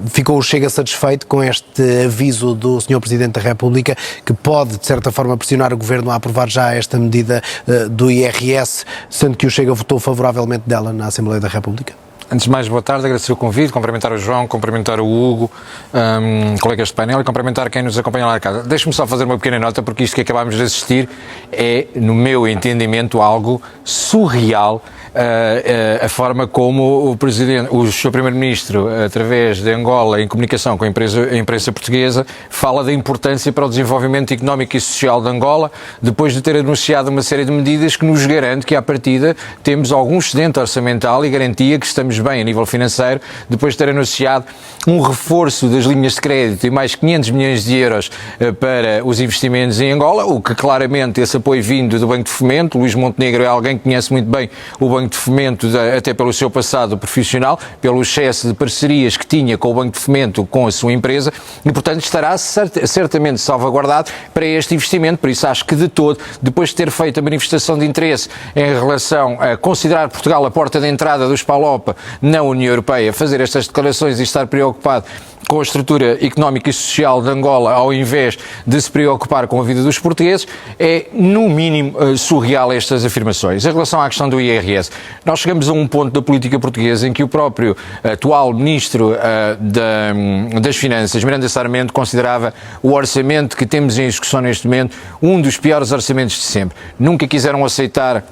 ficou o Chega satisfeito com este aviso do Sr. Presidente da República, que pode, de certa forma, pressionar o Governo a aprovar já esta medida do IRS, sendo que o Chega votou favoravelmente dela na Assembleia da República? Antes de mais, boa tarde, agradecer o convite, cumprimentar o João, cumprimentar o Hugo, colegas de painel, e cumprimentar quem nos acompanha lá na casa. Deixe-me só fazer uma pequena nota, porque isto que acabámos de assistir é, no meu entendimento, algo surreal. A forma como o Sr. Primeiro-Ministro, através de Angola, em comunicação com a imprensa portuguesa, fala da importância para o desenvolvimento económico e social de Angola, depois de ter anunciado uma série de medidas que nos garante que, à partida, temos algum excedente orçamental e garantia que estamos bem a nível financeiro, depois de ter anunciado um reforço das linhas de crédito e mais 500 milhões de euros para os investimentos em Angola, o que claramente esse apoio vindo do Banco de Fomento. Luís Montenegro é alguém que conhece muito bem o Banco de Fomento, até pelo seu passado profissional, pelo excesso de parcerias que tinha com o Banco de Fomento, com a sua empresa, e portanto estará certamente salvaguardado para este investimento. Por isso acho que de todo, depois de ter feito a manifestação de interesse em relação a considerar Portugal a porta de entrada dos PALOPA na União Europeia, fazer estas declarações e estar preocupado com a estrutura económica e social de Angola, ao invés de se preocupar com a vida dos portugueses, é, no mínimo, surreal estas afirmações. Em relação à questão do IRS, nós chegamos a um ponto da política portuguesa em que o próprio atual Ministro das Finanças, Miranda Sarmento, considerava o orçamento que temos em execução neste momento um dos piores orçamentos de sempre. Nunca quiseram aceitar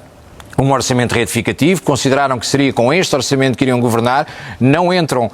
um orçamento retificativo, consideraram que seria com este orçamento que iriam governar, não entram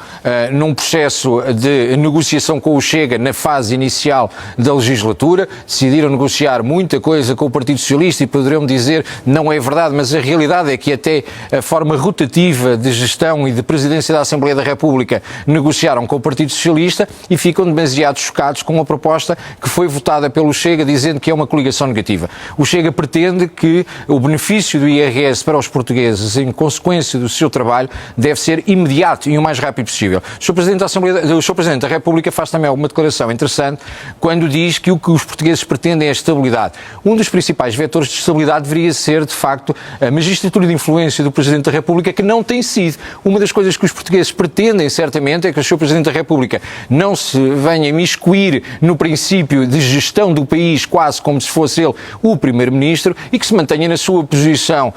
num processo de negociação com o Chega na fase inicial da legislatura, decidiram negociar muita coisa com o Partido Socialista e poderiam dizer, não é verdade, mas a realidade é que até a forma rotativa de gestão e de presidência da Assembleia da República negociaram com o Partido Socialista e ficam demasiado chocados com uma proposta que foi votada pelo Chega, dizendo que é uma coligação negativa. O Chega pretende que o benefício do IRS para os portugueses, em consequência do seu trabalho, deve ser imediato e o mais rápido possível. O Sr. Presidente da República faz também alguma declaração interessante quando diz que o que os portugueses pretendem é estabilidade. Um dos principais vetores de estabilidade deveria ser, de facto, a magistratura de influência do Presidente da República, que não tem sido. Uma das coisas que os portugueses pretendem, certamente, é que o Sr. Presidente da República não se venha imiscuir no princípio de gestão do país, quase como se fosse ele o Primeiro-Ministro, e que se mantenha na sua posição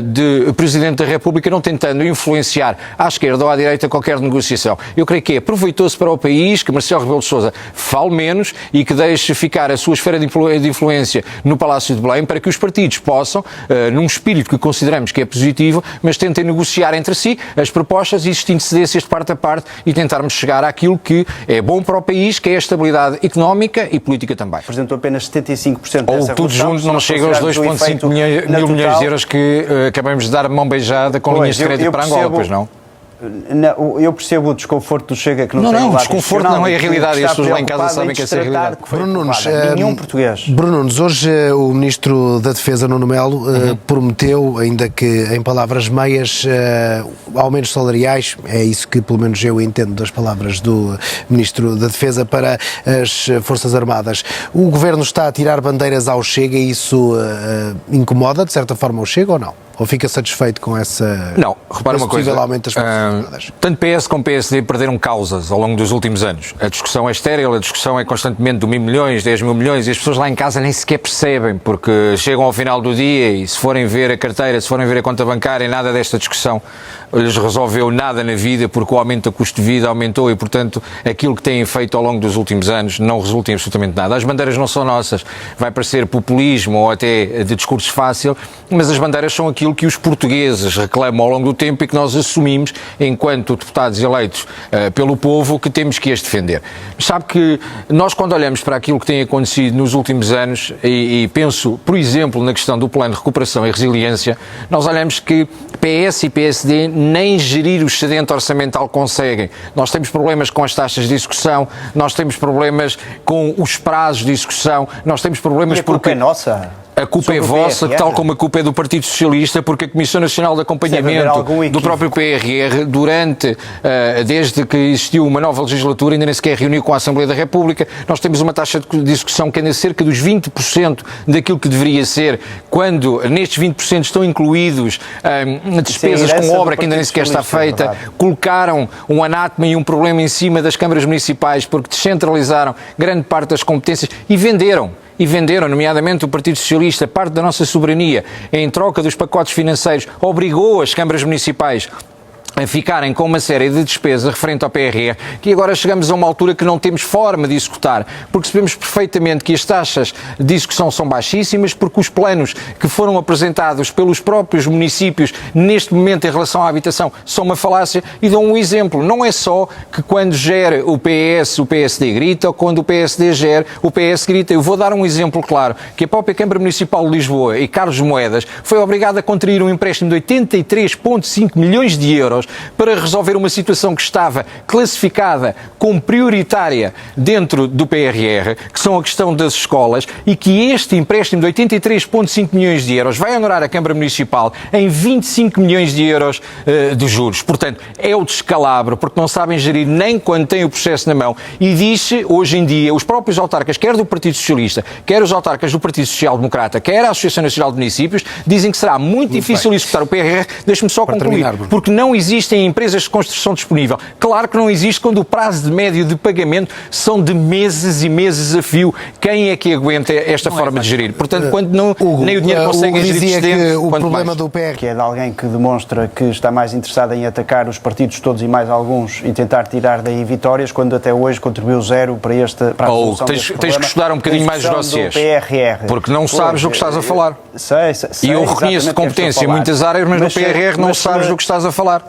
de Presidente da República, não tentando influenciar à esquerda ou à direita qualquer negociação. Eu creio que é proveitoso para o país que Marcelo Rebelo de Sousa fale menos e que deixe ficar a sua esfera de influência no Palácio de Belém, para que os partidos possam, num espírito que consideramos que é positivo, mas tentem negociar entre si as propostas, existindo cedências de parte a parte, e tentarmos chegar àquilo que é bom para o país, que é a estabilidade económica e política também. Apresentou apenas 75% dessa Ou tudo junto não chega aos 2,5 mil milhões de euros que acabamos de dar a mão beijada com linhas de crédito para Angola, pois não? Eu percebo o desconforto do Chega, que não tem um lado desconforto não é a realidade, e as pessoas lá em casa sabem que essa é a realidade. Bruno Nunes, nenhum português. Bruno Nunes, hoje o Ministro da Defesa, Nuno Melo, prometeu, ainda que em palavras meias, aumentos salariais, é isso que pelo menos eu entendo das palavras do Ministro da Defesa, para as Forças Armadas. O Governo está a tirar bandeiras ao Chega e isso incomoda, de certa forma, o Chega ou não? Ou fica satisfeito com essa... Não, repara uma coisa, aumento das Forças Armadas? Tanto PS como PSD perderam causas ao longo dos últimos anos. A discussão é estéril, a discussão é constantemente de 1.000 milhões, 10 mil milhões, e as pessoas lá em casa nem sequer percebem, porque chegam ao final do dia e se forem ver a carteira, se forem ver a conta bancária, nada desta discussão lhes resolveu nada na vida, porque o aumento do custo de vida aumentou e, portanto, aquilo que têm feito ao longo dos últimos anos não resulta em absolutamente nada. As bandeiras não são nossas, vai parecer populismo ou até de discurso fácil, mas as bandeiras são aquilo que os portugueses reclamam ao longo do tempo e que nós assumimos, enquanto deputados eleitos pelo povo, que temos que as defender. Sabe que nós, quando olhamos para aquilo que tem acontecido nos últimos anos, e penso, por exemplo, na questão do Plano de Recuperação e Resiliência, nós olhamos que PS e PSD nem gerir o excedente orçamental conseguem. Nós temos problemas com as taxas de execução, nós temos problemas com os prazos de execução, nós temos problemas porque... é nossa? A culpa é sobre o vossa, PRR? tal como a culpa é do Partido Socialista, porque a Comissão Nacional de Acompanhamento algum do equívoco. próprio PRR, desde que existiu uma nova legislatura, ainda nem sequer reuniu com a Assembleia da República. Nós temos uma taxa de execução que anda cerca dos 20% daquilo que deveria ser, quando nestes 20% estão incluídos despesas herança com do obra que ainda nem sequer está Partido Socialista, é feita. verdade. Colocaram um anátema e um problema em cima das câmaras municipais porque descentralizaram grande parte das competências e venderam, nomeadamente o Partido Socialista, parte da nossa soberania em troca dos pacotes financeiros, obrigou as câmaras municipais a ficarem com uma série de despesas referente ao PRR, que agora chegamos a uma altura que não temos forma de executar, porque sabemos perfeitamente que as taxas de execução são baixíssimas, porque os planos que foram apresentados pelos próprios municípios neste momento em relação à habitação são uma falácia, e dou um exemplo. Não é só que quando gera o PS, o PSD grita, ou quando o PSD gera, o PS grita. Eu vou dar um exemplo claro, que a própria Câmara Municipal de Lisboa e Carlos Moedas foi obrigada a contrair um empréstimo de 83,5 milhões de euros para resolver uma situação que estava classificada como prioritária dentro do PRR, que são a questão das escolas, e que este empréstimo de 83,5 milhões de euros vai honorar a Câmara Municipal em 25 milhões de euros de juros. Portanto, é o descalabro, porque não sabem gerir nem quando têm o processo na mão, e diz-se, hoje em dia, os próprios autarcas, quer do Partido Socialista, quer os autarcas do Partido Social Democrata, quer a Associação Nacional de Municípios, dizem que será muito difícil executar o PRR. Deixe-me só concluir, porque não existem empresas de construção disponível. Claro que não existe, quando o prazo de médio de pagamento são de meses e meses a fio. Quem é que aguenta esta forma de gerir? Portanto, quando não, nem o dinheiro consegue gerir dizia que excedente, o quanto problema mais. do PRR Que é de alguém que demonstra que está mais interessado em atacar os partidos todos e mais alguns e tentar tirar daí vitórias, quando até hoje contribuiu zero para a solução deste tens problema. que estudar um bocadinho mais os dossiês, porque não sabes o que estás a falar. Sei, E eu reconheço competência em muitas áreas, mas no PRR não sabes do que estás a falar.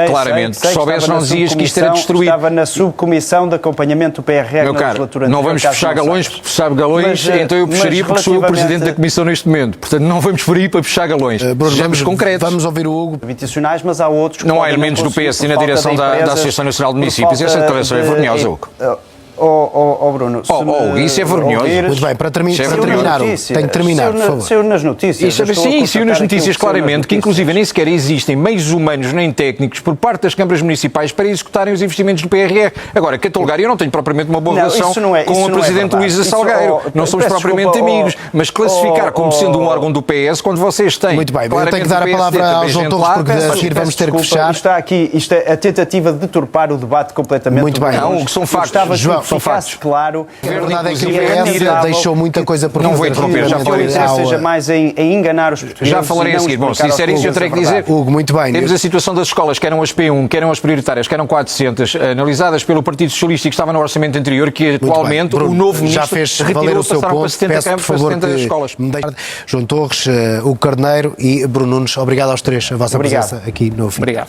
Claramente, se soubesse não dizias que isto era destruído. Estava na subcomissão de acompanhamento do PRR Meu na caro, legislatura não anterior, vamos caso puxar não galões, saibas. porque puxar galões, então eu puxaria porque sou o Presidente da Comissão neste momento. Portanto, não vamos por aí para puxar galões. Sejamos concretos. Vamos ouvir o Hugo. Habitacionais, mas há outros que Não há podem elementos do conseguir PS por na falta direção de da empresas, Associação Nacional de por Municípios. Essa falta declaração é de- vergonhosa, Hugo. Bruno, se me isso é vergonhoso. ouvires- Muito bem, para Isso é terminar, Hugo, notícias. tenho que terminar, por favor. Saiu nas notícias. Eu estou a Sim, saiu nas constatar notícias aquilo que saiu nas claramente que inclusive notícias. nem sequer existem meios humanos nem técnicos por parte das câmaras municipais para executarem os investimentos do PRR. Agora, catalogar, eu não tenho propriamente uma boa Não, relação isso não é- com isso a não é Presidente verdade. Luísa Isso, Salgueiro. Não somos peço propriamente desculpa, amigos, mas classificar como sendo um órgão do PS quando vocês têm. Muito bem, eu claramente tenho que dar a o PSD palavra ao também João gente Torres, lá, porque peço a seguir vamos ter que Desculpa, fechar. Está aqui, isto é a tentativa de deturpar o debate completamente. Muito bem. Não, o que são factos. Gostava João, que são ficasse factos. claro. A verdade é que o Inclusive, PS admirável deixou muita coisa por Não fazer vou interromper, já falei relativamente disso. Seja mais em enganar os portugueses. Já falarei e a não seguir. Bom, se explicar aos disser isso, eu terei que portugueses a dizer. verdade. Hugo, muito bem. Temos a situação das escolas, que eram as P1, que eram as prioritárias, que eram 400, analisadas pelo Partido Socialista e que estava no orçamento anterior, que Muito atualmente bem. Bruno, o novo já ministro fez retirou, valer o seu passaram ponto. para 70 Peço, por campos, para favor, 70 que escolas. me deixe. João Torres, Hugo Carneiro e Bruno Nunes, obrigado aos três, a vossa Obrigado. presença aqui no fim. Obrigado.